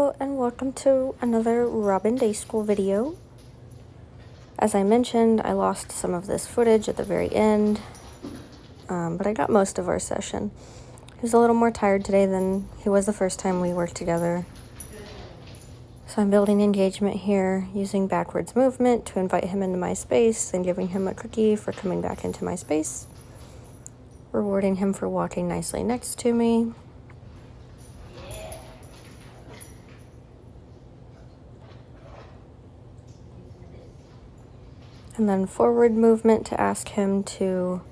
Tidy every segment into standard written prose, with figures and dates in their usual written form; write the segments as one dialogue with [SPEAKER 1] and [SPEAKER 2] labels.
[SPEAKER 1] Hello and welcome to another Robin Day School video. As I mentioned, I lost some of this footage at the very end, but I got most of our session. He was a little more tired today than he was the first time we worked together. So I'm building engagement here, using backwards movement to invite him into my space and giving him a cookie for coming back into my space, rewarding him for walking nicely next to me. And then forward movement to ask him to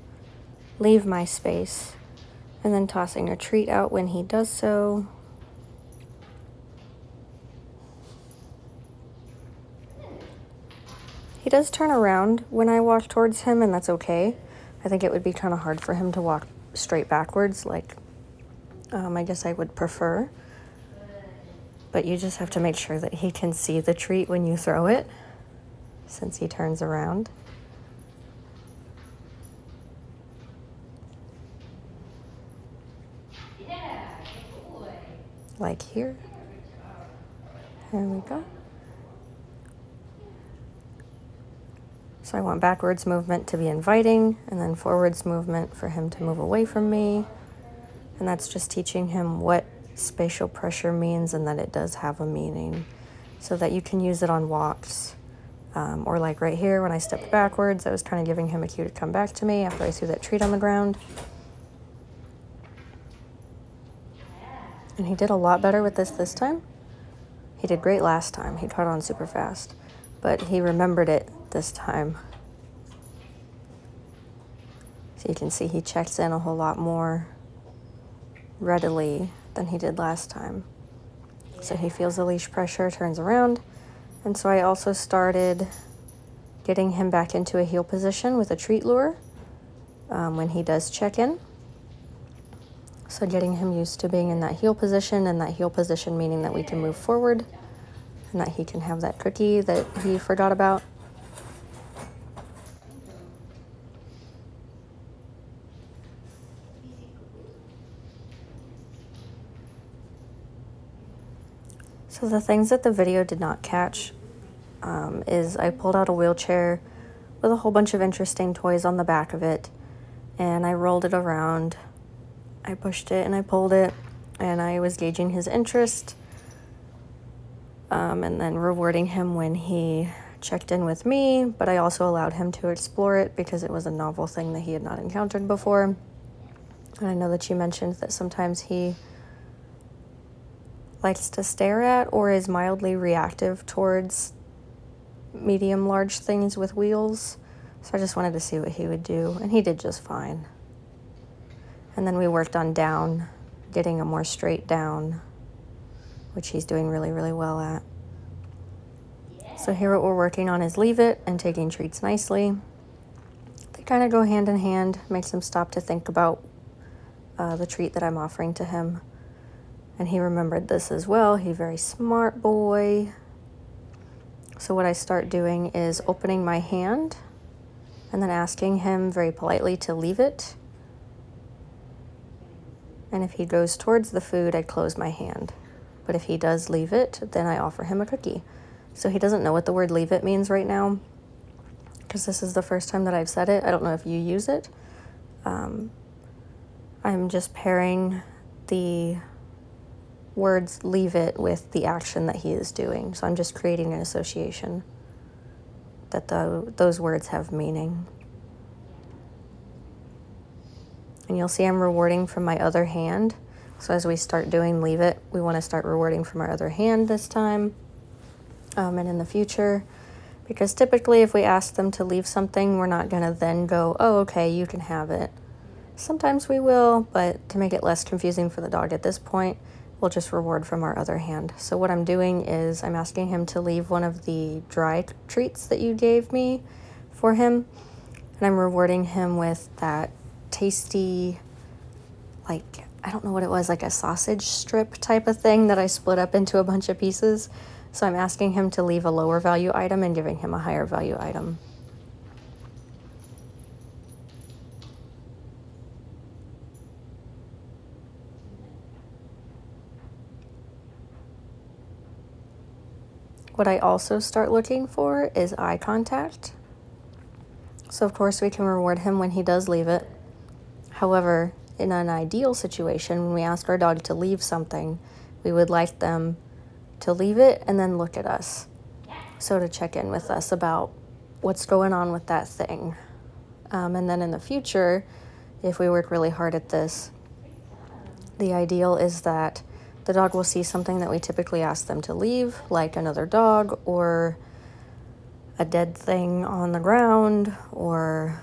[SPEAKER 1] leave my space, and then tossing a treat out when he does so. He does turn around when I walk towards him, and that's okay. I think it would be kind of hard for him to walk straight backwards, like I guess I would prefer. But you just have to make sure that he can see the treat when you throw it, since he turns around. Like here. There we go. So I want backwards movement to be inviting, and then forwards movement for him to move away from me. And that's just teaching him what spatial pressure means and that it does have a meaning, so that you can use it on walks. Or like right here, when I stepped backwards, I was kind of giving him a cue to come back to me after I threw that treat on the ground. And he did a lot better with this time. He did great last time. He caught on super fast, but he remembered it this time. So you can see he checks in a whole lot more readily than he did last time. So he feels the leash pressure, turns around. And so I also started getting him back into a heel position with a treat lure when he does check in. So getting him used to being in that heel position, and that heel position meaning that we can move forward and that he can have that cookie that he forgot about. So the things that the video did not catch is I pulled out a wheelchair with a whole bunch of interesting toys on the back of it, and I rolled it around. I pushed it and I pulled it, and I was gauging his interest, and then rewarding him when he checked in with me, but I also allowed him to explore it because it was a novel thing that he had not encountered before. And I know that you mentioned that sometimes he likes to stare at or is mildly reactive towards medium large things with wheels. So I just wanted to see what he would do, and he did just fine. And then we worked on down, getting a more straight down, which he's doing really, really well at. So here what we're working on is leave it and taking treats nicely. They kind of go hand in hand, makes him stop to think about the treat that I'm offering to him. And he remembered this as well. He's a very smart boy. So what I start doing is opening my hand and then asking him very politely to leave it. And if he goes towards the food, I close my hand. But if he does leave it, then I offer him a cookie. So he doesn't know what the word leave it means right now, because this is the first time that I've said it. I don't know if you use it. I'm just pairing the words leave it with the action that he is doing. So I'm just creating an association that those words have meaning. And you'll see I'm rewarding from my other hand. So as we start doing leave it, we want to start rewarding from our other hand this time, and in the future. Because typically if we ask them to leave something, we're not going to then go, oh, okay, you can have it. Sometimes we will, but to make it less confusing for the dog at this point, we'll just reward from our other hand. So what I'm doing is I'm asking him to leave one of the dry treats that you gave me for him, and I'm rewarding him with that tasty, like, I don't know what it was, like a sausage strip type of thing that I split up into a bunch of pieces. So I'm asking him to leave a lower value item and giving him a higher value item. What I also start looking for is eye contact. So of course we can reward him when he does leave it. However, in an ideal situation, when we ask our dog to leave something, we would like them to leave it and then look at us. So to check in with us about what's going on with that thing. And then in the future, if we work really hard at this, the ideal is that the dog will see something that we typically ask them to leave, like another dog or a dead thing on the ground or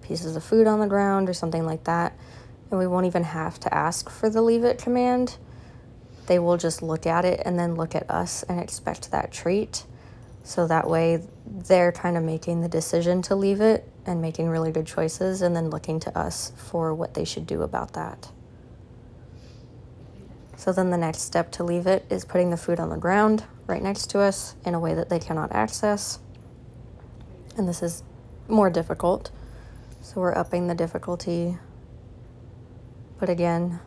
[SPEAKER 1] pieces of food on the ground or something like that. And we won't even have to ask for the leave it command. They will just look at it and then look at us and expect that treat. So that way they're kind of making the decision to leave it and making really good choices and then looking to us for what they should do about that. So then the next step to leave it is putting the food on the ground right next to us in a way that they cannot access. And this is more difficult. So we're upping the difficulty. But again,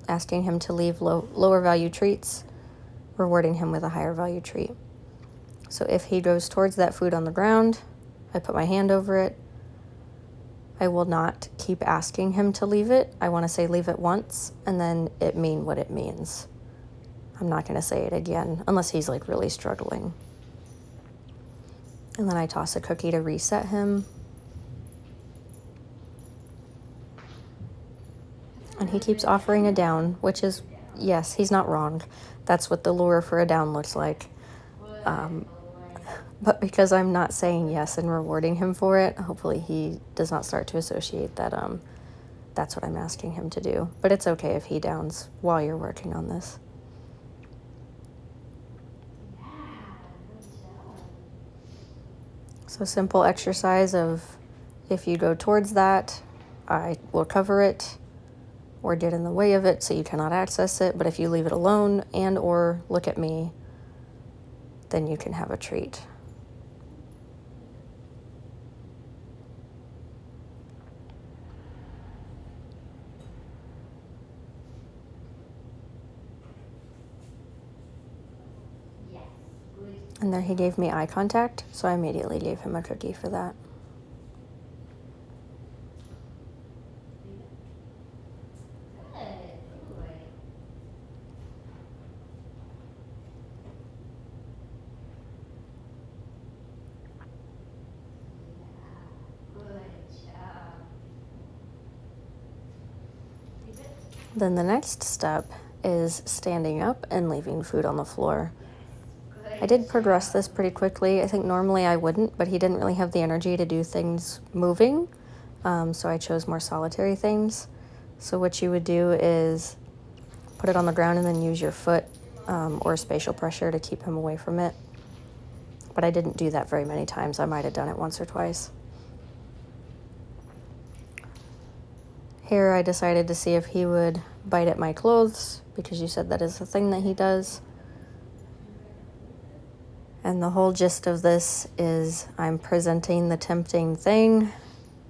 [SPEAKER 1] asking him to leave lower value treats, rewarding him with a higher value treat. So if he goes towards that food on the ground, I put my hand over it. I will not keep asking him to leave it. I want to say leave it once and then it mean what it means. I'm not going to say it again unless he's like really struggling. And then I toss a cookie to reset him. And he keeps offering a down, which is, yes, he's not wrong. That's what the lure for a down looks like. But because I'm not saying yes and rewarding him for it, hopefully he does not start to associate that that's what I'm asking him to do. But it's okay if he downs while you're working on this. So simple exercise of if you go towards that, I will cover it or get in the way of it so you cannot access it. But if you leave it alone and or look at me, then you can have a treat. And there he gave me eye contact, so I immediately gave him a cookie for that. Then the next step is standing up and leaving food on the floor. I did progress this pretty quickly. I think normally I wouldn't, but he didn't really have the energy to do things moving, so I chose more solitary things. So what you would do is put it on the ground and then use your foot or spatial pressure to keep him away from it. But I didn't do that very many times. I might have done it once or twice. Here I decided to see if he would bite at my clothes, because you said that is the thing that he does. And the whole gist of this is I'm presenting the tempting thing.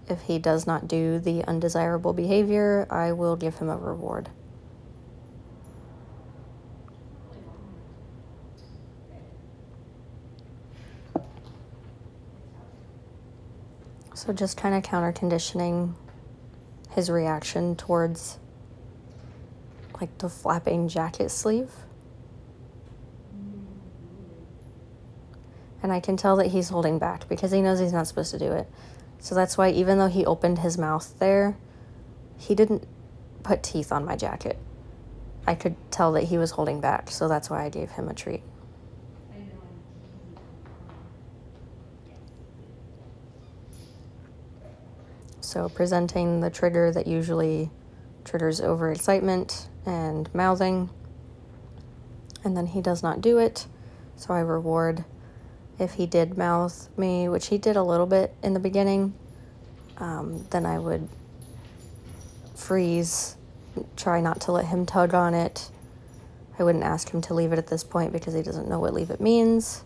[SPEAKER 1] If he does not do the undesirable behavior, I will give him a reward. So just kind of counter conditioning his reaction towards like the flapping jacket sleeve. And I can tell that he's holding back because he knows he's not supposed to do it. So that's why even though he opened his mouth there, he didn't put teeth on my jacket. I could tell that he was holding back, so that's why I gave him a treat. So presenting the trigger that usually triggers overexcitement and mouthing, and then he does not do it, so I reward. If he did mouth me, which he did a little bit in the beginning, then I would freeze, try not to let him tug on it. I wouldn't ask him to leave it at this point because he doesn't know what leave it means.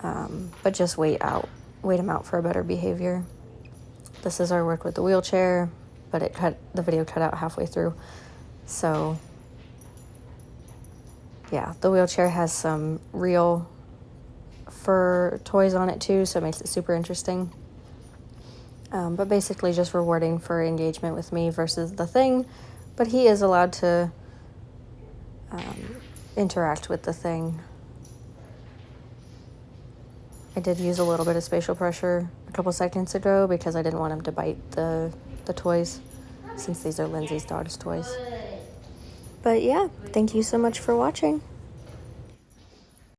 [SPEAKER 1] But just wait him out for a better behavior. This is our work with the wheelchair, but the video cut out halfway through. So yeah, the wheelchair has some real fur toys on it too, so it makes it super interesting. But basically just rewarding for engagement with me versus the thing. But he is allowed to interact with the thing. I did use a little bit of spatial pressure a couple seconds ago because I didn't want him to bite the toys, since these are Lindsay's dog's toys. But yeah, thank you so much for watching.